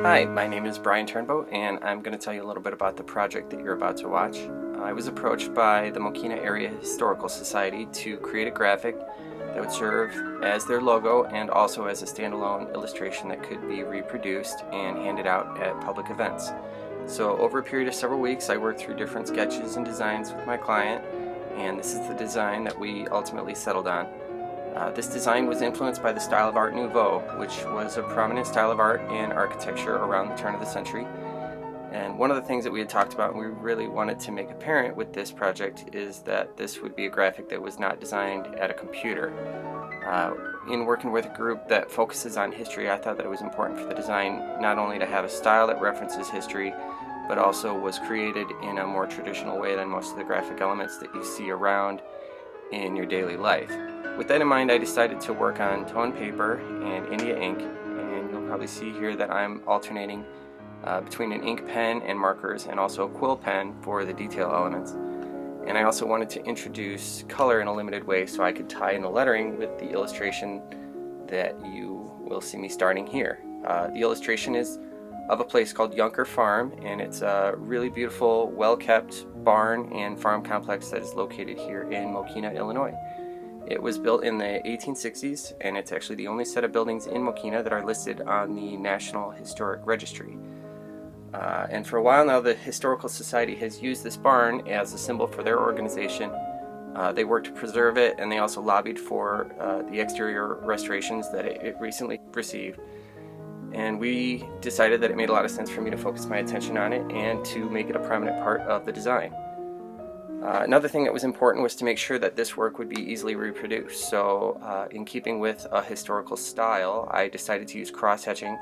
Hi, my name is Brian Turnbow, and I'm going to tell you a little bit about the project that you're about to watch. I was approached by the Mokena Area Historical Society to create a graphic that would serve as their logo and also as a standalone illustration that could be reproduced and handed out at public events. So over a period of several weeks, I worked through different sketches and designs with my client, and this is the design that we ultimately settled on. This design was influenced by the style of Art Nouveau, which was a prominent style of art and architecture around the turn of the century. And one of the things that we had talked about and we really wanted to make apparent with this project is that this would be a graphic that was not designed at a computer. In working with a group that focuses on history, I thought that it was important for the design not only to have a style that references history, but also was created in a more traditional way than most of the graphic elements that you see around in your daily life. With that in mind, I decided to work on toned paper and India ink, and you'll probably see here that I'm alternating between an ink pen and markers and also a quill pen for the detail elements. And I also wanted to introduce color in a limited way so I could tie in the lettering with the illustration that you will see me starting here. The illustration is of a place called Yunker Farm, and it's a really beautiful, well-kept barn and farm complex that is located here in Mokena, Illinois. It was built in the 1860s, and it's actually the only set of buildings in Mokena that are listed on the National Historic Registry. And for a while now, the Historical Society has used this barn as a symbol for their organization. They worked to preserve it, and they also lobbied for the exterior restorations that it recently received. And we decided that it made a lot of sense for me to focus my attention on it and to make it a prominent part of the design. Another thing that was important was to make sure that this work would be easily reproduced. So in keeping with a historical style, I decided to use cross-hatching,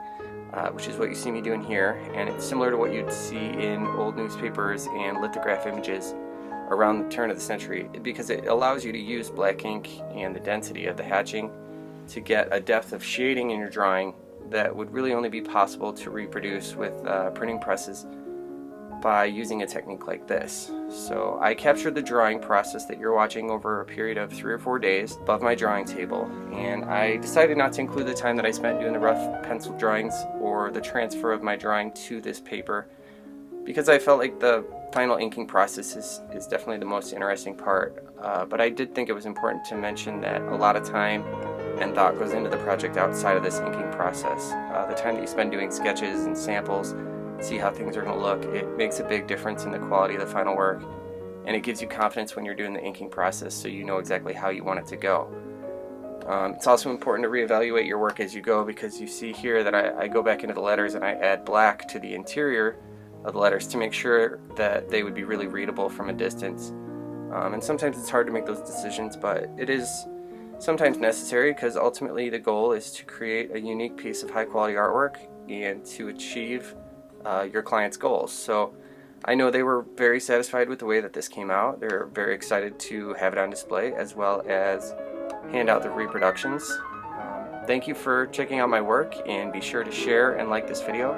which is what you see me doing here, and it's similar to what you'd see in old newspapers and lithograph images around the turn of the century, because it allows you to use black ink and the density of the hatching to get a depth of shading in your drawing that would really only be possible to reproduce with printing presses by using a technique like this. So I captured the drawing process that you're watching over a period of 3 or 4 days above my drawing table, and I decided not to include the time that I spent doing the rough pencil drawings or the transfer of my drawing to this paper, because I felt like the final inking process is definitely the most interesting part. But I did think it was important to mention that a lot of time and thought goes into the project outside of this inking process. The time that you spend doing sketches and samples, see how things are going to look, it makes a big difference in the quality of the final work, and it gives you confidence when you're doing the inking process so you know exactly how you want it to go. It's also important to reevaluate your work as you go, because you see here that I go back into the letters and I add black to the interior of the letters to make sure that they would be really readable from a distance. And sometimes it's hard to make those decisions, but it is sometimes necessary, because ultimately the goal is to create a unique piece of high quality artwork and to achieve your client's goals. So I know they were very satisfied with the way that this came out. They're very excited to have it on display as well as hand out the reproductions. Thank you for checking out my work, and be sure to share and like this video.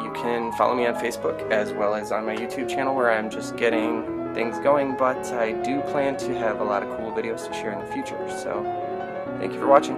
You can follow me on Facebook as well as on my YouTube channel, where I'm just getting things going, but I do plan to have a lot of cool videos to share in the future. So thank you for watching.